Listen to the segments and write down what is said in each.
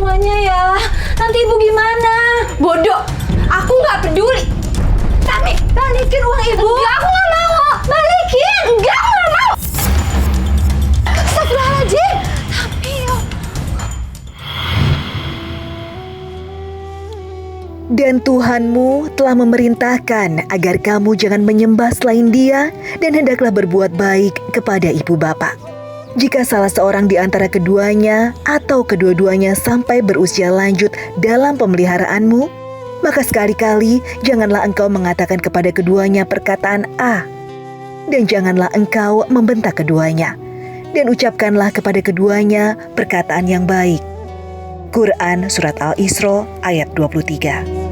semuanya ya. Nanti ibu gimana? Bodoh, aku nggak peduli. Tami, balikin uang ibu. Enggak, aku nggak mau. Balikin. Enggak, aku nggak mau. Astagfirullahaladzim. Tami, ya. Dan Tuhanmu telah memerintahkan agar kamu jangan menyembah selain Dia dan hendaklah berbuat baik kepada ibu bapa. Jika salah seorang di antara keduanya atau kedua-duanya sampai berusia lanjut dalam pemeliharaanmu, maka sekali-kali janganlah engkau mengatakan kepada keduanya perkataan A, dan janganlah engkau membentak keduanya, dan ucapkanlah kepada keduanya perkataan yang baik. Quran Surat Al-Isra ayat 23.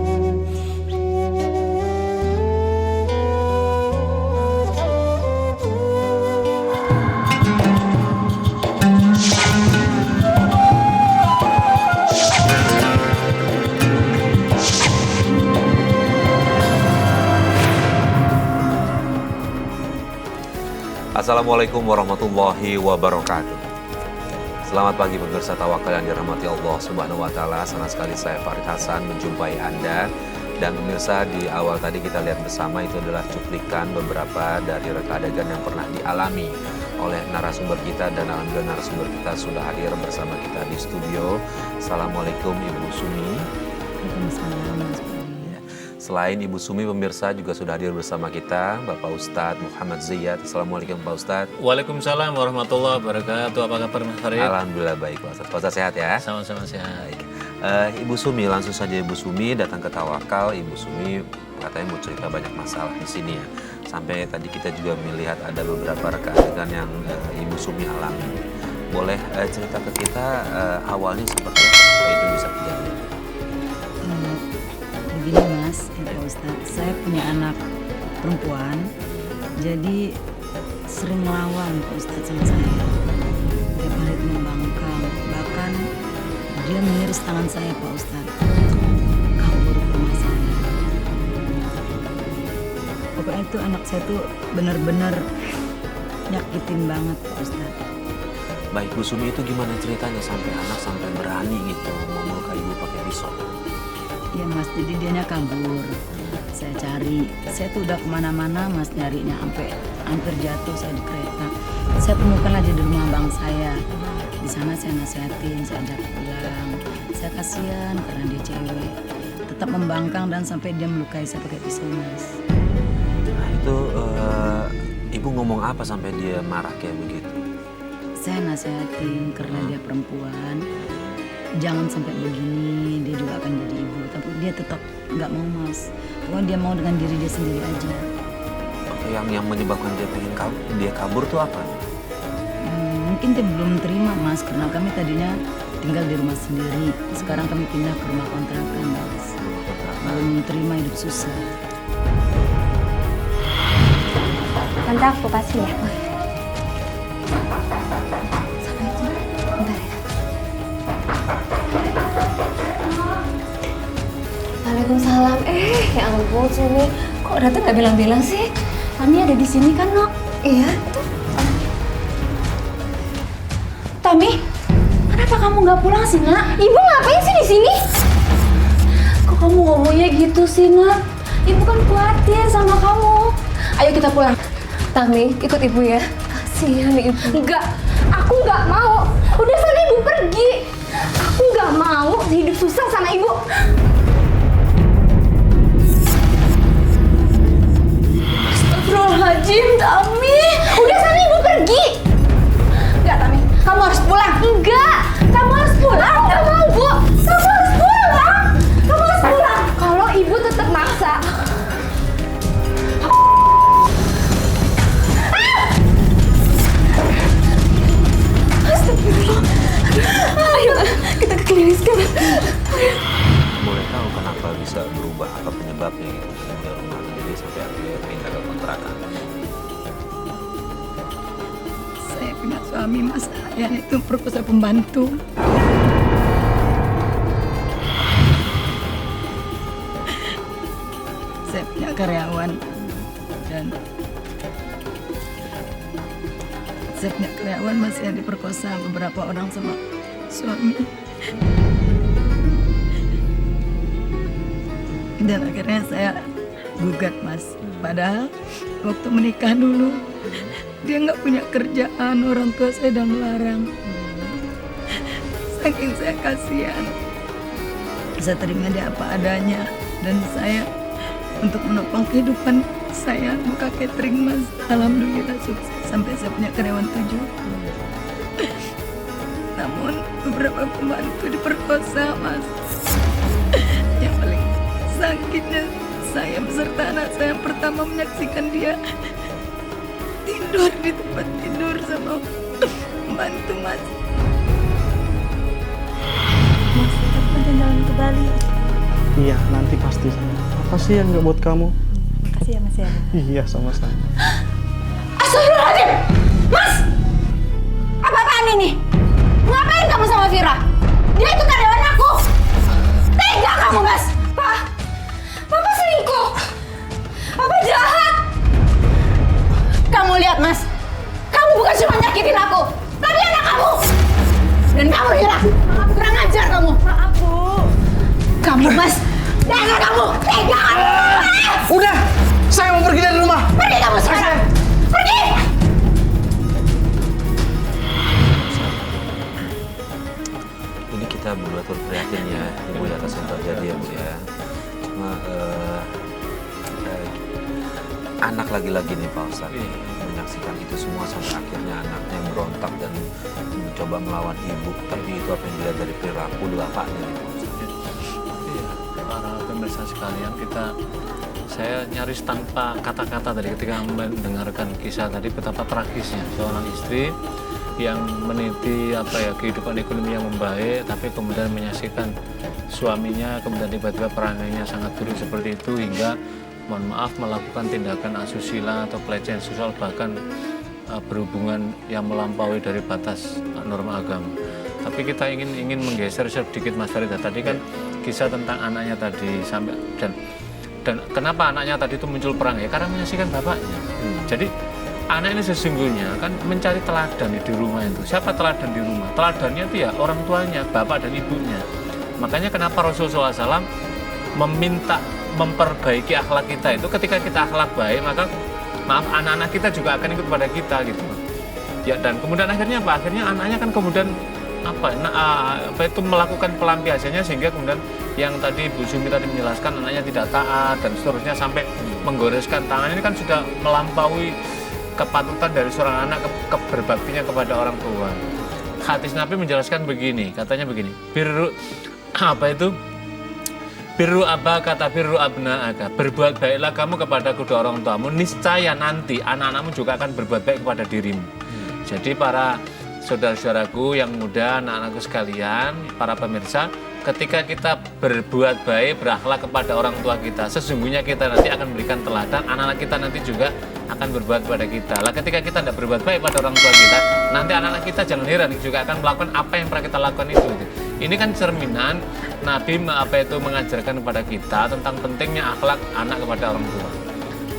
Assalamualaikum warahmatullahi wabarakatuh. Selamat pagi pemirsa Tawakal yang dirahmati Allah Subhanahu wa taala. Senang sekali saya Farid Hasan menjumpai Anda. Dan pemirsa, di awal tadi kita lihat bersama itu adalah cuplikan beberapa dari reka adegan yang pernah dialami oleh narasumber kita, dan alhamdulillah narasumber kita sudah hadir bersama kita di studio. Assalamualaikum Ibu Sumi. Selain Ibu Sumi, pemirsa juga sudah hadir bersama kita Bapak Ustadz Muhammad Ziyad. Assalamualaikum Pak Ustadz. Waalaikumsalam warahmatullahi wabarakatuh. Apa kabar Mas Farid? Alhamdulillah baik Pak Ustadz. Pak Ustadz sehat ya? Sama-sama sehat. Baik. Ibu Sumi, langsung saja Ibu Sumi datang ke Tawakal. Ibu Sumi katanya mau cerita banyak masalah di sini ya. Sampai tadi kita juga melihat ada beberapa reka adegan yang Ibu Sumi alami. Boleh cerita ke kita awalnya seperti apa supaya itu bisa terjadi? Begini Mas, Pak Ustadz, saya punya anak perempuan, jadi sering melawan Pak Ustadz sama saya. Dia paling membangkang, bahkan dia mengiris tangan saya Pak Ustadz, kabur ke rumah saya. Pokoknya itu anak saya tuh benar-benar nyakitin banget Pak Ustadz. Baik, Bu Sumi, itu gimana ceritanya sampai anak sampai berani gitu mau melukai ibu pakai pisau? Iya Mas, jadi dianya kabur. Saya cari, saya tuh udah kemana-mana Mas nyarinya, sampai hampir jatuh saya di kereta. Saya temukan aja di rumah abang saya. Di sana saya nasihatin, saya ajak pulang. Saya kasihan karena dia cewek. Tetap membangkang dan sampai dia melukai saya pakai pisau Mas. Nah itu Ibu ngomong apa sampai dia marah kayak begitu? Saya nasihatin karena dia perempuan. Jangan sampai begini, dia juga akan jadi ibu. Tapi dia tetap nggak mau Mas. Pokoknya dia mau dengan diri dia sendiri aja. Yang menyebabkan dia kabur tuh apa? Mungkin dia belum terima Mas, karena kami tadinya tinggal di rumah sendiri. Sekarang kami pindah ke rumah kontrakan Mas. Belum terima hidup susah. Tante, aku pasti ya. Waalaikumsalam. Ya ampun, Sumi. Kok datang nggak bilang-bilang sih? Kami ada di sini kan, Nok? Iya, tuh. Tami, kenapa kamu nggak pulang sih, Nak? Ibu ngapain sih di sini? Kok kamu ngomongnya gitu sih, Nak? Ibu kan khawatir sama kamu. Ayo kita pulang. Tami, ikut ibu ya. Kasihan ibu. Enggak, aku nggak mau. Udah sana ibu pergi. Aku nggak mau hidup susah sama ibu. Astagfirullahaladzim, Tami. Udah sana ibu pergi. Enggak, Tami. Kamu harus pulang. Enggak. Kamu harus pulang. Enggak mau, Bu. Kamu harus pulang. Kamu harus pulang. Kalau ibu tetap maksa. Astagfirullah. Ayo, kita ke klinis sekarang. Boleh tahu kenapa bisa berubah, apa penyebabnya gitu dari rumah sendiri sampai akhirnya pindah ke kontrakan? Saya punya suami Mas, saya itu perkosa pembantu. Saya punya karyawan dan saya punya karyawan Mas yang diperkosa beberapa orang sama suami. Dan akhirnya saya gugat, Mas. Padahal waktu menikah dulu dia nggak punya kerjaan, orang tua saya udah melarang. Saking saya kasihan, saya terima dia apa adanya. Dan saya untuk menopang kehidupan saya buka catering, Mas. Alhamdulillah sukses sampai saya punya karyawan 7. Namun beberapa pembantu diperkosa, Mas. Yang paling sakitnya saya beserta anak saya yang pertama menyaksikan dia tidur di tempat tidur sama pembantu, Mas. Mas, kapan jalan ke Bali? Iya, nanti pasti sayang. Apa sih yang nggak buat kamu? Makasih ya, Mas ya. Iya, sama-sama. Astagfirullahaladzim! Mas! Apa-apaan ini? Ngapain kamu sama Vira? Dia itu karyawan aku! Tega kamu, Mas! Pak! Papa selingkuh! Papa jahat! Kamu lihat, Mas! Kamu bukan cuma nyakitin aku, tapi anak kamu! Dan kamu, Vira! Kurang ajar kamu! Maaf, Bu! Kamu, Mas! Dasar kamu! Tega kamu! Udah! Saya mau pergi dari rumah! Pergi kamu sekarang! Pergi! Ini kita betul prihatin ya, Ibu, atas yang terjadi ya, Bu ya. Cuma anak lagi-lagi nih Pak Ustadz menyaksikan itu semua sampai akhirnya anaknya berontak dan mencoba melawan ibu. Tapi itu apa yang dilihat dari perilaku bapaknya nih Pak Ustadz. Iya, para pemirsa sekalian, saya nyaris tanpa kata-kata tadi ketika mendengarkan kisah tadi betapa tragisnya seorang istri yang meniti kehidupan ekonomi yang membaik, tapi kemudian menyaksikan suaminya kemudian tiba-tiba perangainya sangat buruk seperti itu hingga mohon maaf melakukan tindakan asusila atau pelecehan seksual, bahkan berhubungan yang melampaui dari batas norma agama. Tapi kita ingin menggeser sedikit Mas Farida. Tadi kan kisah tentang anaknya tadi sampai dan kenapa anaknya tadi itu muncul perangai? Karena menyaksikan bapaknya. Jadi anak ini sesungguhnya kan mencari teladan di rumah itu. Siapa teladan di rumah? Teladannya itu ya orang tuanya, bapak dan ibunya. Makanya kenapa Rasulullah SAW meminta memperbaiki akhlak kita itu, ketika kita akhlak baik maka anak-anak kita juga akan ikut pada kita gitu. Ya, dan kemudian akhirnya apa? Akhirnya anaknya kan kemudian melakukan pelampiasannya sehingga kemudian yang tadi Bu Sumi tadi menjelaskan anaknya tidak taat dan seterusnya sampai menggoreskan tangan, ini kan sudah melampaui kepatutan dari seorang anak berbaktinya kepada orang tua. Hadis Nabi menjelaskan begini, katanya begini, Birru abaka birru abna'aka. Berbuat baiklah kamu kepada kedua orang tuamu, niscaya nanti anak-anakmu juga akan berbuat baik kepada dirimu. Jadi para saudara-saudaraku yang muda, anak-anakku sekalian, para pemirsa, ketika kita berbuat baik, berakhlak kepada orang tua kita, sesungguhnya kita nanti akan memberikan teladan, anak-anak kita nanti juga akan berbuat pada kita. Lah ketika kita tidak berbuat baik pada orang tua kita, nanti anak-anak kita jangan heran juga akan melakukan apa yang pernah kita lakukan itu. Ini kan cerminan Nabi mengajarkan kepada kita tentang pentingnya akhlak anak kepada orang tua.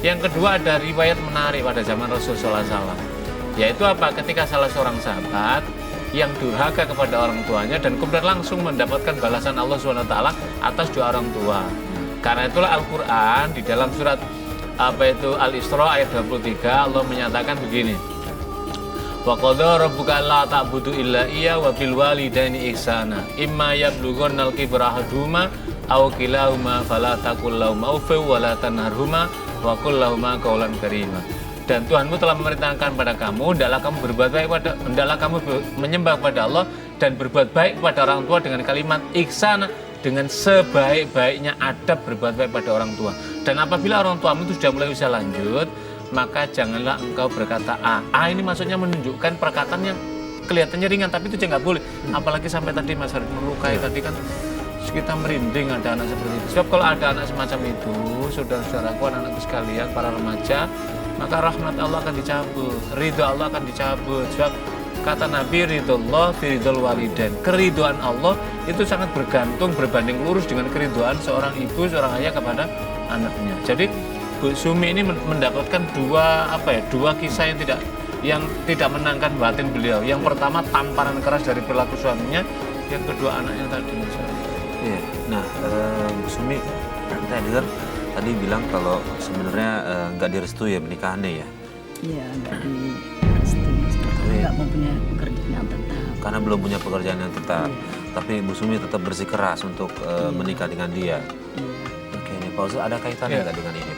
Yang kedua ada riwayat menarik pada zaman Rasulullah SAW, yaitu apa? Ketika salah seorang sahabat yang durhaka kepada orang tuanya dan kemudian langsung mendapatkan balasan Allah SWT atas doa orang tua. Karena itulah Al-Quran di dalam surat Al-Isra ayat 23 Allah menyatakan begini, wa qadha rabbuka alla ta'budu illa iya wa bil walidaini ihsana imma yablughannal kibra ahaduhuma aw kilahuma fala taqul lahumā uff wa la tanharhumā wa qul lahumā qawlan karīmā. Dan Tuhanmu telah memerintahkan pada kamu, hendaklah kamu menyembah kepada Allah dan berbuat baik kepada orang tua dengan kalimat ihsana, dengan sebaik-baiknya adab berbuat baik pada orang tua. Dan apabila orang tuamu itu sudah mulai usia lanjut, maka janganlah engkau berkata A. Ini maksudnya menunjukkan perkataan yang kelihatannya ringan, tapi itu nggak boleh. Apalagi sampai tadi Mas Harid melukai, tadi kan kita merinding ada anak seperti itu. Sebab kalau ada anak semacam itu, saudara-saudaraku, anak-anakku sekalian, para remaja, maka rahmat Allah akan dicabut, ridho Allah akan dicabut. Sebab kata Nabi, ridhollah fi ridhol walidain. Keridhoan Allah itu sangat bergantung, berbanding lurus dengan keridhoan seorang ibu, seorang ayah kepada anaknya. Jadi Bu Sumi ini mendapatkan dua kisah yang tidak menangkan batin beliau. Yang pertama tamparan keras dari perilaku suaminya, yang kedua anaknya tadi. Iya. Nah, Bu Sumi, Saya dengar tadi bilang kalau sebenarnya nggak direstui ya pernikahannya ya. Iya, nggak direstui. Tapi- Nggak mempunyai pekerjaan yang tetap. Karena belum punya pekerjaan yang tetap. Iya. Tapi Bu Sumi tetap bersikeras untuk menikah dengan dia. Iya. Oke nih Pak Ustadz, ada kaitannya Iya. nggak dengan ini